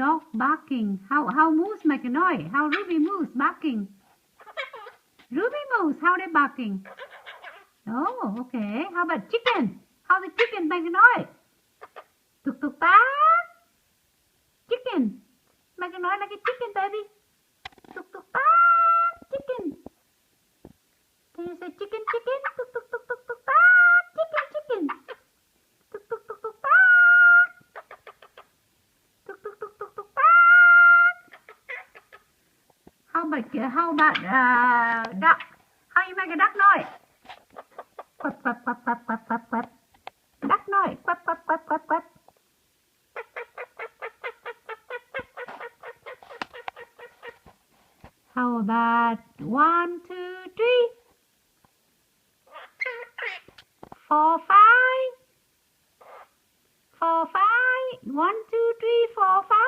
dog barking. How Moose make a noise? How Ruby Moose barking? Ruby Moose, how they barking? Oh, okay. How about chicken? How the chicken make a noise? Tuk tuk ta. Chicken. Make a noise like a chicken, baby. Tuk tuk ta. Chicken. Can you say chicken, chicken? Tuk tuk tuk tuk tuk ta. Chicken, chicken. Tuk tuk tuk tuk ta. Tuk tuk tuk tuk tuk ta. How about duck? How you make a duck noise? Quack quack quack quack quack quack quack. Duck noise. Quack quack quack quack quack. How about 1, 2, 3, 4, 5? 4, 5. 1, 2, 3, 4, 5.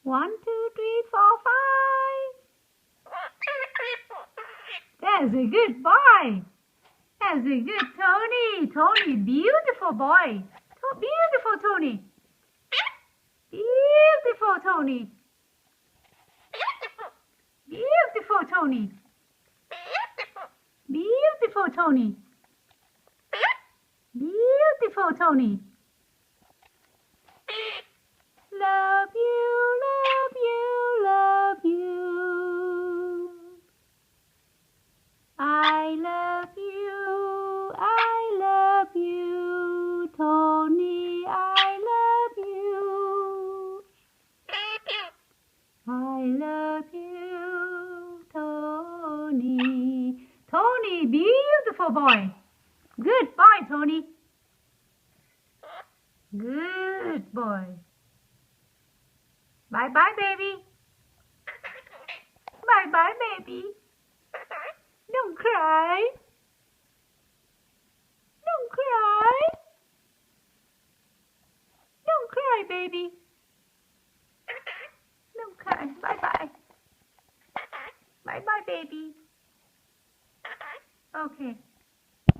1, 2, 3, 4, 5. That's a good boy. That's a good Tony. Tony, beautiful boy. Beautiful Tony. Beautiful Tony. Beautiful Tony. Beautiful Tony. Beautiful Tony. Love you, love you, love you. I love you, I love you, Tony, I love you. I love you, Tony. Tony, beautiful boy. Good boy, Tony. Good boy. Bye-bye, baby. Bye-bye, baby. Don't cry. Don't cry. Don't cry, baby.